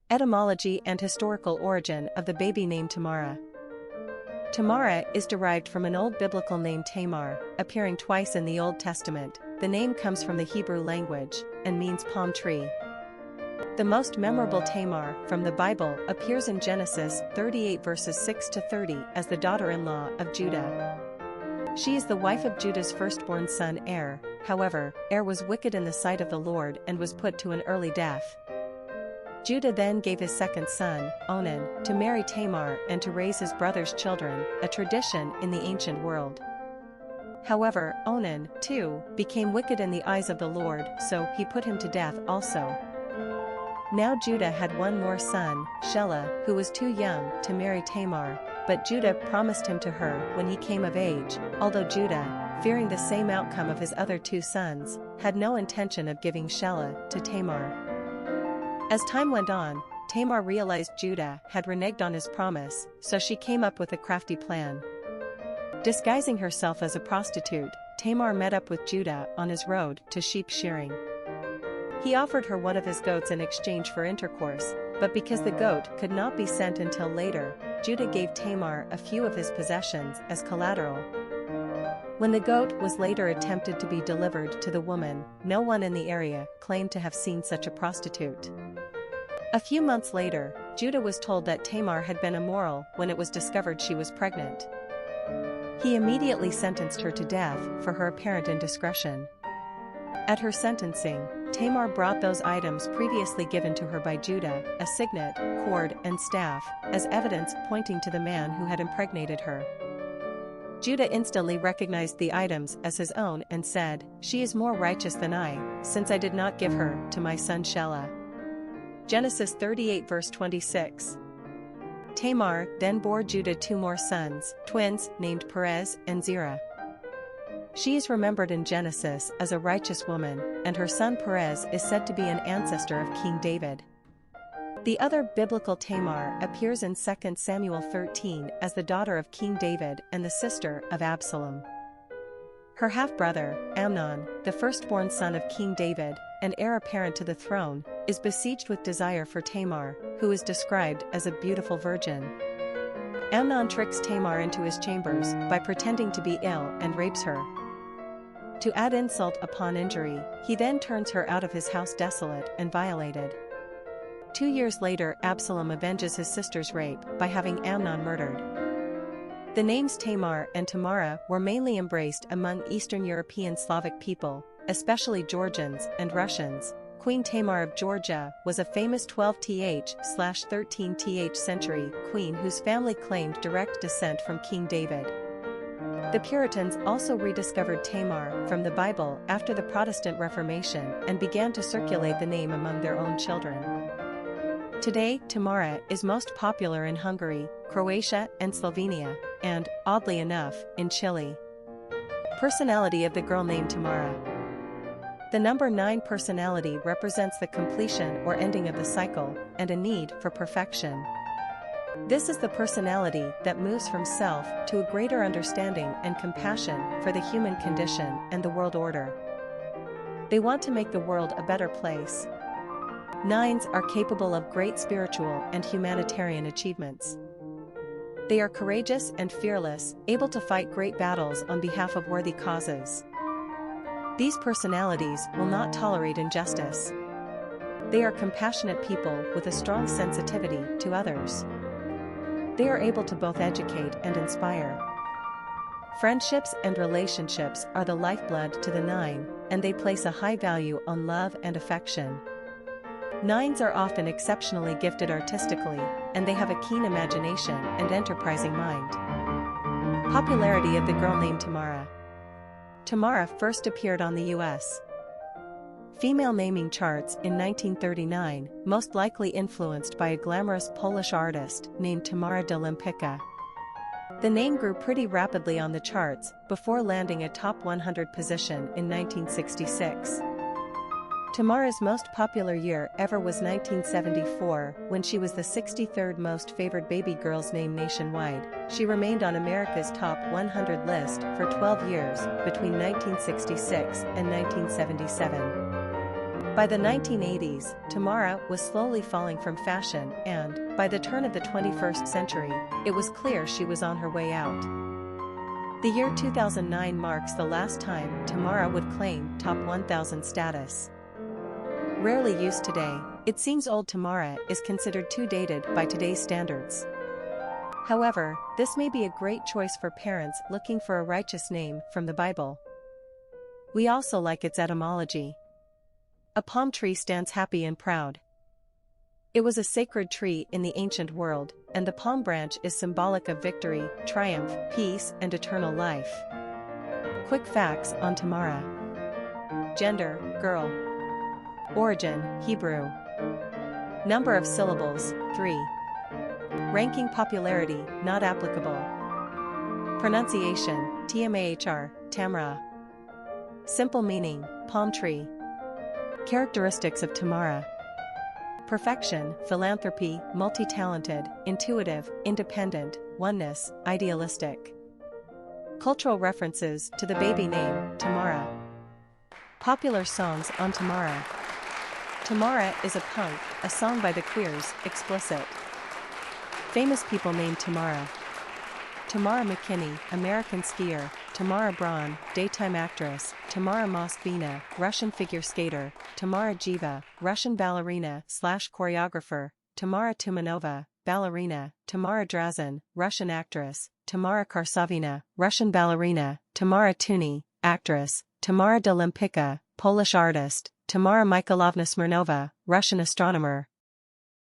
Etymology and historical origin of the baby name Tamara. Tamara is derived from an old biblical name Tamar, appearing twice in the Old Testament. The name comes from the Hebrew language and means palm tree. The most memorable Tamar from the Bible appears in Genesis 38 verses 6 to 30 as the daughter-in-law of Judah. She is the wife of Judah's firstborn son Er. However, Er was wicked in the sight of the Lord and was put to an early death. Judah then gave his second son, Onan, to marry Tamar and to raise his brother's children, a tradition in the ancient world. However, Onan, too, became wicked in the eyes of the Lord, so he put him to death also. Now Judah had one more son, Shelah, who was too young to marry Tamar, but Judah promised him to her when he came of age, although Judah, fearing the same outcome of his other two sons, had no intention of giving Shelah to Tamar. As time went on, Tamar realized Judah had reneged on his promise, so she came up with a crafty plan. Disguising herself as a prostitute, Tamar met up with Judah on his road to sheep shearing. He offered her one of his goats in exchange for intercourse, but because the goat could not be sent until later, Judah gave Tamar a few of his possessions as collateral. When the goat was later attempted to be delivered to the woman, no one in the area claimed to have seen such a prostitute. A few months later, Judah was told that Tamar had been immoral when it was discovered she was pregnant. He immediately sentenced her to death for her apparent indiscretion. At her sentencing, Tamar brought those items previously given to her by Judah, a signet, cord, and staff, as evidence pointing to the man who had impregnated her. Judah instantly recognized the items as his own and said, "She is more righteous than I, since I did not give her to my son Shelah." Genesis 38 verse 26. Tamar then bore Judah two more sons, twins, named Perez and Zerah. She is remembered in Genesis as a righteous woman, and her son Perez is said to be an ancestor of King David. The other biblical Tamar appears in 2 Samuel 13 as the daughter of King David and the sister of Absalom. Her half-brother, Amnon, the firstborn son of King David, and heir apparent to the throne, is besieged with desire for Tamar, who is described as a beautiful virgin. Amnon tricks Tamar into his chambers by pretending to be ill and rapes her. To add insult upon injury, he then turns her out of his house desolate and violated. 2 years later, Absalom avenges his sister's rape by having Amnon murdered. The names Tamar and Tamara were mainly embraced among Eastern European Slavic people, especially Georgians and Russians. Queen Tamar of Georgia was a famous 12th/13th century queen whose family claimed direct descent from King David. The Puritans also rediscovered Tamar from the Bible after the Protestant Reformation and began to circulate the name among their own children. Today, Tamara is most popular in Hungary, Croatia, and Slovenia, and, oddly enough, in Chile. Personality of the girl named Tamara. The number 9 personality represents the completion or ending of the cycle, and a need for perfection. This is the personality that moves from self to a greater understanding and compassion for the human condition and the world order. They want to make the world a better place. 9s are capable of great spiritual and humanitarian achievements. They are courageous and fearless, able to fight great battles on behalf of worthy causes. These personalities will not tolerate injustice. They are compassionate people with a strong sensitivity to others. They are able to both educate and inspire. Friendships and relationships are the lifeblood to the 9, and they place a high value on love and affection. 9s are often exceptionally gifted artistically, and they have a keen imagination and enterprising mind. Popularity of the girl named Tamara. Tamara first appeared on the U.S. female naming charts in 1939, most likely influenced by a glamorous Polish artist named Tamara de Lempicka. The name grew pretty rapidly on the charts before landing a top 100 position in 1966. Tamara's most popular year ever was 1974, when she was the 63rd most favored baby girl's name nationwide. She remained on America's top 100 list for 12 years, between 1966 and 1977. By the 1980s, Tamara was slowly falling from fashion and, by the turn of the 21st century, it was clear she was on her way out. The year 2009 marks the last time Tamara would claim top 1000 status. Rarely used today, it seems old Tamara is considered too dated by today's standards. However, this may be a great choice for parents looking for a righteous name from the Bible. We also like its etymology. A palm tree stands happy and proud. It was a sacred tree in the ancient world, and the palm branch is symbolic of victory, triumph, peace, and eternal life. Quick facts on Tamara. Gender, girl. Origin, Hebrew. Number of syllables, 3. Ranking popularity, not applicable. Pronunciation, Tmar, Tamara. Simple meaning, palm tree. Characteristics of Tamara. Perfection, philanthropy, multi-talented, intuitive, independent, oneness, idealistic. Cultural references to the baby name, Tamara. Popular songs on Tamara. Tamara is a Punk, a song by the Queers, explicit. Famous people named Tamara. Tamara McKinney, American skier. Tamara Braun, daytime actress. Tamara Moskvina, Russian figure skater. Tamara Jiva, Russian ballerina/choreographer. Tamara Tumanova, ballerina. Tamara Drazin, Russian actress. Tamara Karsavina, Russian ballerina. Tamara Tuni, actress. Tamara de Lempicka, Polish artist. Tamara Mikhailovna Smirnova, Russian astronomer.